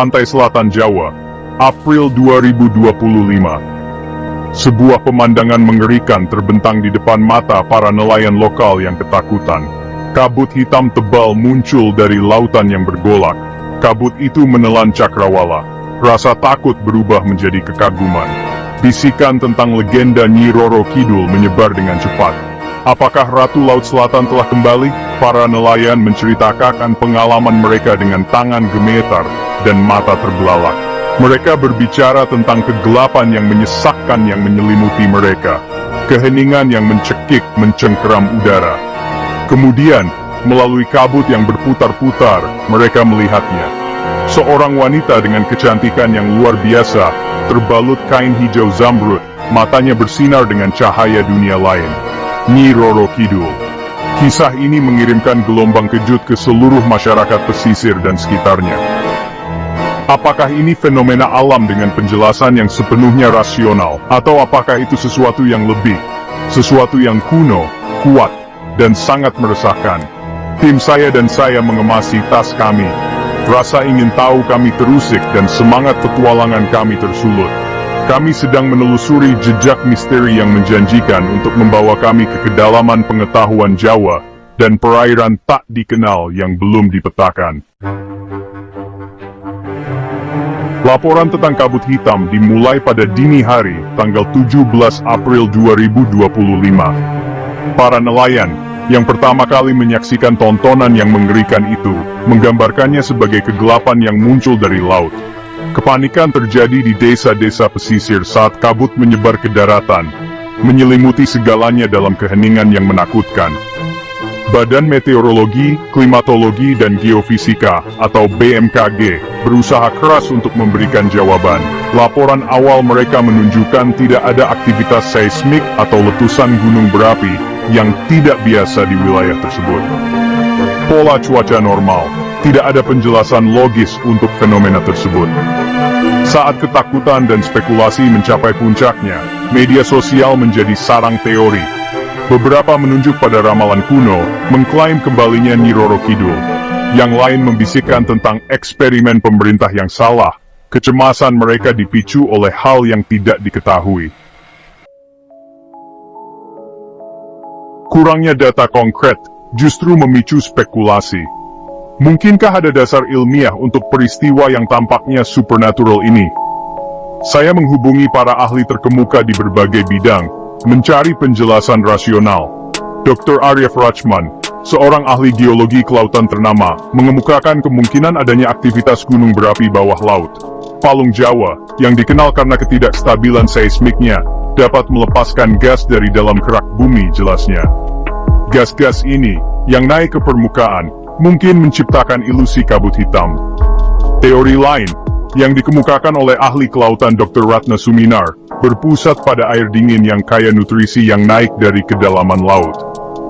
pantai selatan Jawa, April 2025. Sebuah pemandangan mengerikan terbentang di depan mata para nelayan lokal yang ketakutan. Kabut hitam tebal muncul dari lautan yang bergolak. Kabut itu menelan cakrawala. Rasa takut berubah menjadi kekaguman. Bisikan tentang legenda Nyi Roro Kidul menyebar dengan cepat. Apakah Ratu Laut Selatan telah kembali? Para nelayan menceritakan pengalaman mereka dengan tangan gemetar dan mata terbelalak. Mereka berbicara tentang kegelapan yang menyesakkan yang menyelimuti mereka. Keheningan yang mencekik mencengkeram udara. Kemudian, melalui kabut yang berputar-putar, mereka melihatnya. Seorang wanita dengan kecantikan yang luar biasa, terbalut kain hijau zamrud, matanya bersinar dengan cahaya dunia lain. Nyi Roro Kidul. Kisah ini mengirimkan gelombang kejut ke seluruh masyarakat pesisir dan sekitarnya. Apakah ini fenomena alam dengan penjelasan yang sepenuhnya rasional, atau apakah itu sesuatu yang lebih, sesuatu yang kuno, kuat, dan sangat meresahkan? Tim saya dan saya mengemasi tas kami. Rasa ingin tahu kami terusik dan semangat petualangan kami tersulut. Kami sedang menelusuri jejak misteri yang menjanjikan untuk membawa kami ke kedalaman pengetahuan Jawa dan perairan tak dikenal yang belum dipetakan. Laporan tentang kabut hitam dimulai pada dini hari, tanggal 17 April 2025. Para nelayan yang pertama kali menyaksikan tontonan yang mengerikan itu, menggambarkannya sebagai kegelapan yang muncul dari laut. Kepanikan terjadi di desa-desa pesisir saat kabut menyebar ke daratan, menyelimuti segalanya dalam keheningan yang menakutkan. Badan Meteorologi, Klimatologi dan Geofisika atau BMKG berusaha keras untuk memberikan jawaban. Laporan awal mereka menunjukkan tidak ada aktivitas seismik atau letusan gunung berapi yang tidak biasa di wilayah tersebut. Pola cuaca normal. Tidak ada penjelasan logis untuk fenomena tersebut. Saat ketakutan dan spekulasi mencapai puncaknya, media sosial menjadi sarang teori. Beberapa menunjuk pada ramalan kuno, mengklaim kembalinya Nyi Roro Kidul. Yang lain membisikkan tentang eksperimen pemerintah yang salah. Kecemasan mereka dipicu oleh hal yang tidak diketahui. Kurangnya data konkret justru memicu spekulasi. Mungkinkah ada dasar ilmiah untuk peristiwa yang tampaknya supernatural ini? Saya menghubungi para ahli terkemuka di berbagai bidang, mencari penjelasan rasional. Dr. Arif Rachman, seorang ahli geologi kelautan ternama, mengemukakan kemungkinan adanya aktivitas gunung berapi bawah laut. Palung Jawa, yang dikenal karena ketidakstabilan seismiknya, dapat melepaskan gas dari dalam kerak bumi jelasnya. Gas-gas ini, yang naik ke permukaan, mungkin menciptakan ilusi kabut hitam. Teori lain, yang dikemukakan oleh ahli kelautan Dr. Ratna Suminar, berpusat pada air dingin yang kaya nutrisi yang naik dari kedalaman laut.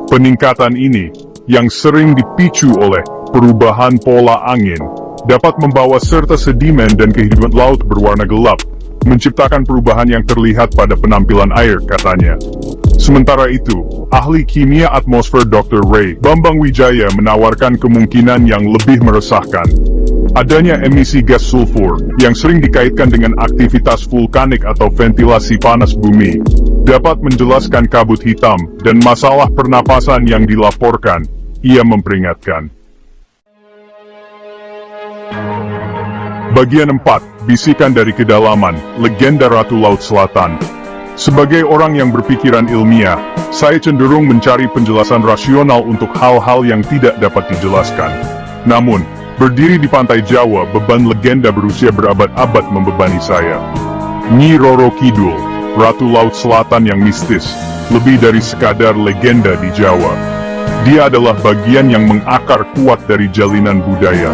Peningkatan ini, yang sering dipicu oleh perubahan pola angin, dapat membawa serta sedimen dan kehidupan laut berwarna gelap, menciptakan perubahan yang terlihat pada penampilan air, katanya. Sementara itu, ahli kimia atmosfer Dr. Ray Bambang Wijaya menawarkan kemungkinan yang lebih meresahkan. Adanya emisi gas sulfur, yang sering dikaitkan dengan aktivitas vulkanik atau ventilasi panas bumi, dapat menjelaskan kabut hitam dan masalah pernapasan yang dilaporkan, ia memperingatkan. Bagian 4, Bisikan dari Kedalaman, Legenda Ratu Laut Selatan. Sebagai orang yang berpikiran ilmiah, saya cenderung mencari penjelasan rasional untuk hal-hal yang tidak dapat dijelaskan. Namun, berdiri di pantai Jawa, beban legenda berusia berabad-abad membebani saya. Nyi Roro Kidul, Ratu Laut Selatan yang mistis, lebih dari sekadar legenda di Jawa. Dia adalah bagian yang mengakar kuat dari jalinan budaya.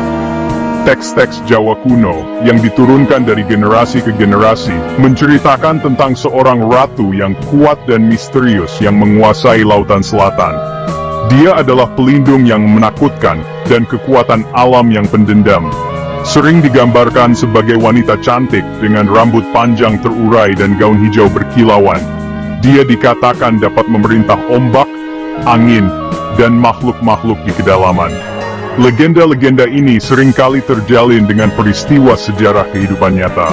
Teks-teks Jawa kuno, yang diturunkan dari generasi ke generasi, menceritakan tentang seorang ratu yang kuat dan misterius yang menguasai lautan selatan. Dia adalah pelindung yang menakutkan, dan kekuatan alam yang pendendam. Sering digambarkan sebagai wanita cantik dengan rambut panjang terurai dan gaun hijau berkilauan. Dia dikatakan dapat memerintah ombak, angin, dan makhluk-makhluk di kedalaman. Legenda-legenda ini seringkali terjalin dengan peristiwa sejarah kehidupan nyata.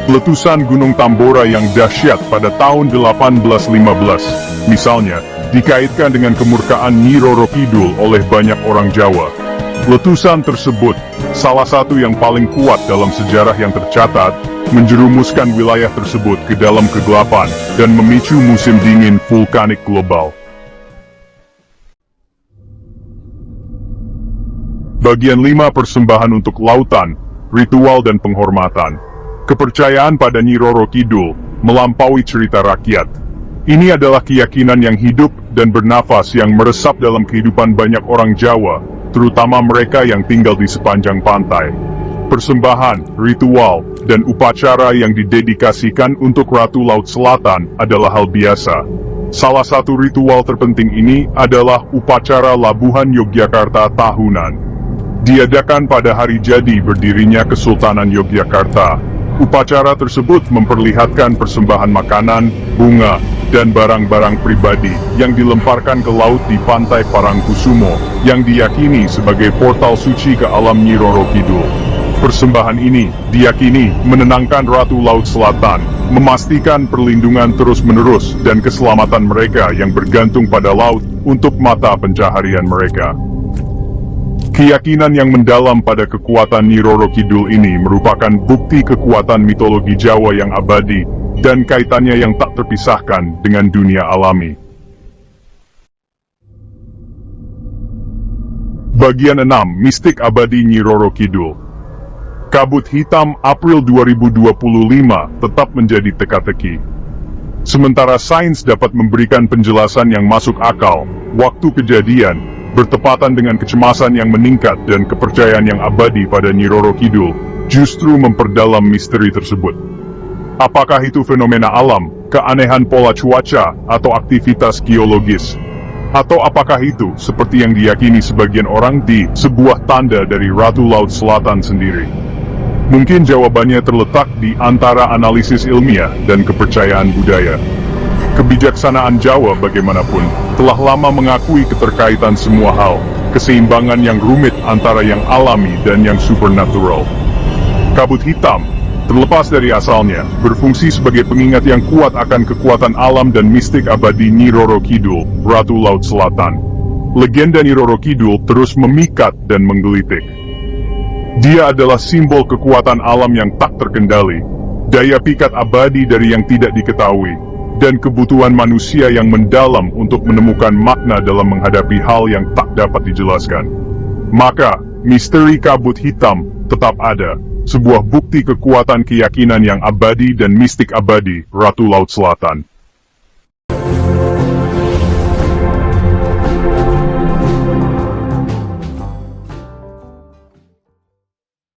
Letusan Gunung Tambora yang dahsyat pada tahun 1815, misalnya, dikaitkan dengan kemurkaan Nyi Roro Kidul oleh banyak orang Jawa. Letusan tersebut, salah satu yang paling kuat dalam sejarah yang tercatat, menjerumuskan wilayah tersebut ke dalam kegelapan dan memicu musim dingin vulkanik global. Bagian 5 persembahan untuk lautan, ritual dan penghormatan. Kepercayaan pada Nyi Roro Kidul melampaui cerita rakyat. Ini adalah keyakinan yang hidup dan bernafas yang meresap dalam kehidupan banyak orang Jawa, terutama mereka yang tinggal di sepanjang pantai. Persembahan, ritual, dan upacara yang didedikasikan untuk Ratu Laut Selatan adalah hal biasa. Salah satu ritual terpenting ini adalah upacara Labuhan Yogyakarta tahunan. Diadakan pada hari jadi berdirinya Kesultanan Yogyakarta. Upacara tersebut memperlihatkan persembahan makanan, bunga, dan barang-barang pribadi yang dilemparkan ke laut di pantai Parangkusumo, yang diyakini sebagai portal suci ke alam Nyi Roro Kidul. Persembahan ini diyakini menenangkan Ratu Laut Selatan, memastikan perlindungan terus-menerus dan keselamatan mereka yang bergantung pada laut untuk mata pencaharian mereka. Keyakinan yang mendalam pada kekuatan Nyi Roro Kidul ini merupakan bukti kekuatan mitologi Jawa yang abadi dan kaitannya yang tak terpisahkan dengan dunia alami. Bagian 6. Mistik Abadi Nyi Roro Kidul. Kabut hitam April 2025 tetap menjadi teka-teki. Sementara sains dapat memberikan penjelasan yang masuk akal, waktu kejadian bertepatan dengan kecemasan yang meningkat dan kepercayaan yang abadi pada Nyi Roro Kidul, justru memperdalam misteri tersebut. Apakah itu fenomena alam, keanehan pola cuaca, atau aktivitas geologis? Atau apakah itu, seperti yang diyakini sebagian orang, sebuah tanda dari Ratu Laut Selatan sendiri? Mungkin jawabannya terletak di antara analisis ilmiah dan kepercayaan budaya. Kebijaksanaan Jawa bagaimanapun, telah lama mengakui keterkaitan semua hal, keseimbangan yang rumit antara yang alami dan yang supernatural. Kabut hitam, terlepas dari asalnya, berfungsi sebagai pengingat yang kuat akan kekuatan alam dan mistik abadi Nyi Roro Kidul, Ratu Laut Selatan. Legenda Nyi Roro Kidul terus memikat dan menggelitik. Dia adalah simbol kekuatan alam yang tak terkendali, daya pikat abadi dari yang tidak diketahui, dan kebutuhan manusia yang mendalam untuk menemukan makna dalam menghadapi hal yang tak dapat dijelaskan. Maka, misteri kabut hitam tetap ada, sebuah bukti kekuatan keyakinan yang abadi dan mistik abadi Ratu Laut Selatan.